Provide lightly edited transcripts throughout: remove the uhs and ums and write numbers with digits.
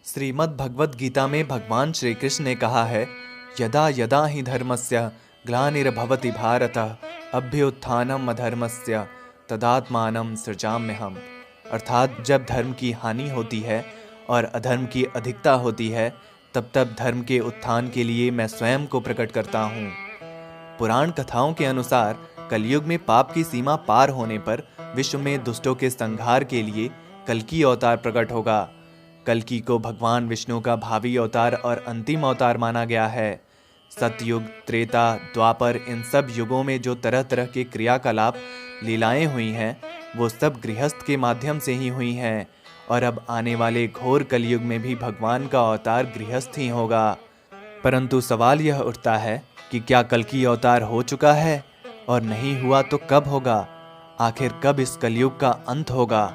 श्रीमद् भगवद गीता में भगवान श्री कृष्ण ने कहा है, यदा यदा हि धर्मस्य ग्लानिर्भवति भारत अभ्युत्थानम् अधर्मस्य तदात्मानं सृजाम्यहम्। अर्थात जब धर्म की हानि होती है और अधर्म की अधिकता होती है, तब तब धर्म के उत्थान के लिए मैं स्वयं को प्रकट करता हूँ। पुराण कथाओं के अनुसार कलयुग में पाप की सीमा पार होने पर विश्व में दुष्टों के संहार के लिए कल्कि अवतार प्रकट होगा। कल्कि को भगवान विष्णु का भावी अवतार और अंतिम अवतार माना गया है। सतयुग, त्रेता, द्वापर, इन सब युगों में जो तरह तरह के क्रियाकलाप लीलाएं हुई हैं, वो सब गृहस्थ के माध्यम से ही हुई हैं और अब आने वाले घोर कलयुग में भी भगवान का अवतार गृहस्थ ही होगा। परंतु सवाल यह उठता है कि क्या कल्कि अवतार हो चुका है, और नहीं हुआ तो कब होगा? आखिर कब इस कलयुग का अंत होगा?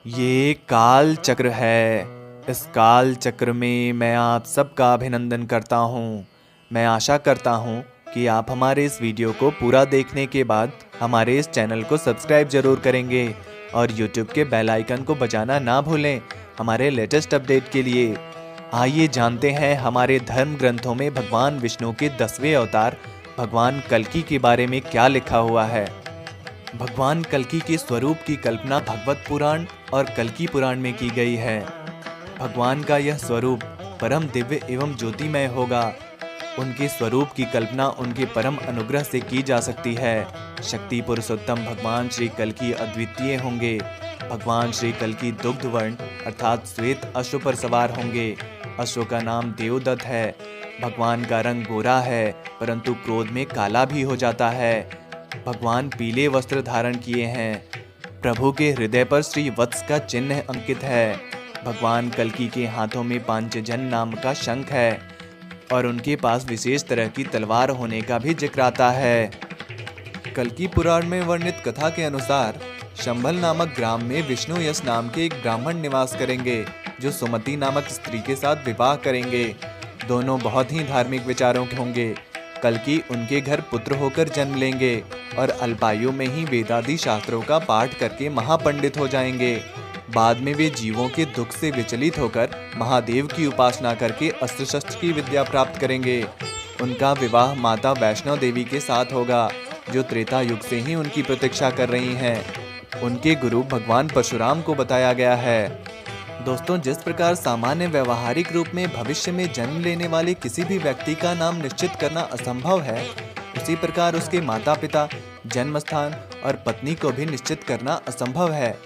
ये काल चक्र है। इस काल चक्र में मैं आप सबका अभिनंदन करता हूँ। मैं आशा करता हूँ कि आप हमारे इस वीडियो को पूरा देखने के बाद हमारे इस चैनल को सब्सक्राइब जरूर करेंगे और YouTube के बेल आइकन को बजाना ना भूलें हमारे लेटेस्ट अपडेट के लिए। आइए जानते हैं हमारे धर्म ग्रंथों में भगवान विष्णु के 10वें अवतार भगवान कल्कि के बारे में क्या लिखा हुआ है। भगवान कल्कि के स्वरूप की कल्पना भगवत पुराण और कल्कि पुराण में की गई है। भगवान का यह स्वरूप परम दिव्य एवं ज्योतिमय होगा। उनके स्वरूप की कल्पना उनके परम अनुग्रह से की जा सकती है। शक्ति पुरुषोत्तम भगवान श्री कल्कि अद्वितीय होंगे। भगवान श्री कल्कि दुग्ध वर्ण अर्थात श्वेत अश्व पर सवार होंगे। अश्व का नाम देवदत्त है। भगवान का रंग गोरा है, परंतु क्रोध में काला भी हो जाता है। भगवान पीले वस्त्र धारण किए हैं। प्रभु के हृदय पर श्री वत्स का चिन्ह अंकित है। भगवान कल्कि के हाथों में पांचजन नाम का शंख है और उनके पास विशेष तरह की तलवार होने का भी जिक्र आता है। कल्कि पुराण में वर्णित कथा के अनुसार शंभल नामक ग्राम में विष्णु यश नाम के एक ब्राह्मण निवास करेंगे, जो सुमति नामक स्त्री के साथ विवाह करेंगे। दोनों बहुत ही धार्मिक विचारों के होंगे। कल्कि उनके घर पुत्र होकर जन्म लेंगे और अल्पायु में ही वेदादि शास्त्रों का पाठ करके महापंडित हो जाएंगे। बाद में वे जीवों के दुख से विचलित होकर महादेव की उपासना करके अस्त्र शस्त्र की विद्या प्राप्त करेंगे। उनका विवाह माता वैष्णो देवी के साथ होगा, जो त्रेता युग से ही उनकी प्रतीक्षा कर रही हैं। उनके गुरु भगवान परशुराम को बताया गया है। दोस्तों, जिस प्रकार सामान्य व्यवहारिक रूप में भविष्य में जन्म लेने वाले किसी भी व्यक्ति का नाम निश्चित करना असंभव है, उसी प्रकार उसके माता पिता, जन्म स्थान और पत्नी को भी निश्चित करना असंभव है।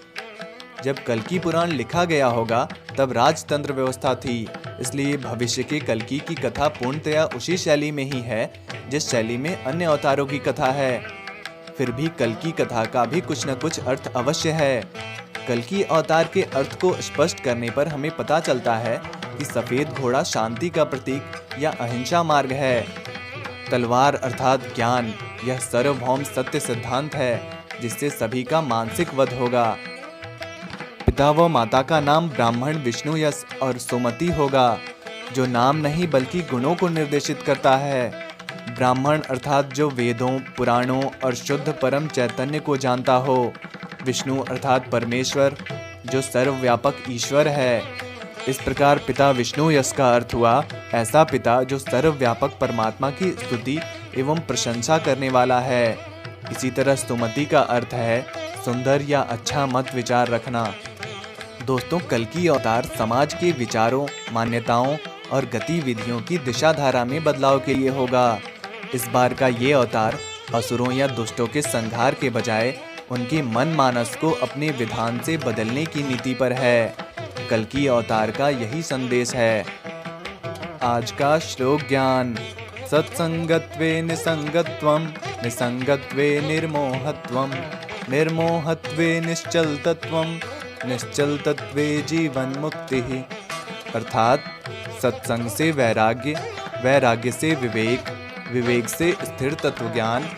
जब कल्कि पुराण लिखा गया होगा तब राजतंत्र व्यवस्था थी, इसलिए भविष्य के कल्कि की कथा पूर्णतया उसी शैली में ही है जिस शैली में अन्य अवतारों की कथा है। फिर भी कल्कि कथा का भी कुछ न कुछ अर्थ अवश्य है। कल्कि अवतार के अर्थ को स्पष्ट करने पर हमें पता चलता है कि सफेद घोड़ा शांति का प्रतीक या अहिंसा मार्ग है। तलवार अर्थात ज्ञान, यह सार्वभौम सत्य सिद्धांत है जिससे सभी का मानसिक वध होगा। पिता व माता का नाम ब्राह्मण, विष्णु यश और सुमति होगा, जो नाम नहीं बल्कि गुणों को निर्देशित करता है। ब्राह्मण अर्थात जो वेदों, पुराणों और शुद्ध परम चैतन्य को जानता हो। विष्णु अर्थात परमेश्वर, जो सर्वव्यापक ईश्वर है। इस प्रकार पिता विष्णु यश का अर्थ हुआ ऐसा पिता जो सर्वव्यापक परमात्मा की स्तुति एवं प्रशंसा करने वाला है। इसी तरह सुमति का अर्थ है सुंदर या अच्छा मत विचार रखना। दोस्तों, कल्कि अवतार समाज के विचारों, मान्यताओं और गतिविधियों की दिशा धारा में बदलाव के लिए होगा। इस बार का ये अवतार असुरों या दुष्टों के संहार के बजाय उनके मन मानस को अपने विधान से बदलने की नीति पर है। कल्कि अवतार का यही संदेश है। आज का श्लोक ज्ञान। सत्संगत्वे निसंगत्वम, निसंगत्वे निर्मोहत्वम, निर्मोहत्वे निश्चलतत्वम, निश्चलतत्वे जीवन मुक्ति। अर्थात सत्संग से वैराग्य, वैराग्य से विवेक, विवेक से स्थिर तत्वज्ञान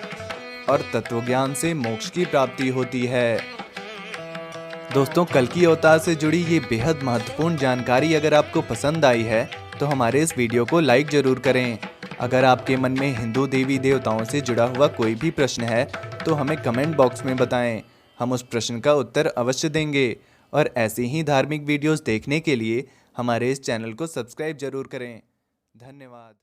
और तत्वज्ञान से मोक्ष की प्राप्ति होती है। दोस्तों, कल्कि अवतार से जुड़ी ये बेहद महत्वपूर्ण जानकारी अगर आपको पसंद आई है तो हमारे इस वीडियो को लाइक जरूर करें। अगर आपके मन में हिंदू देवी देवताओं से जुड़ा हुआ कोई भी प्रश्न है तो हमें कमेंट बॉक्स में बताएं। हम उस प्रश्न का उत्तर अवश्य देंगे। और ऐसे ही धार्मिक वीडियोस देखने के लिए हमारे इस चैनल को सब्सक्राइब जरूर करें। धन्यवाद।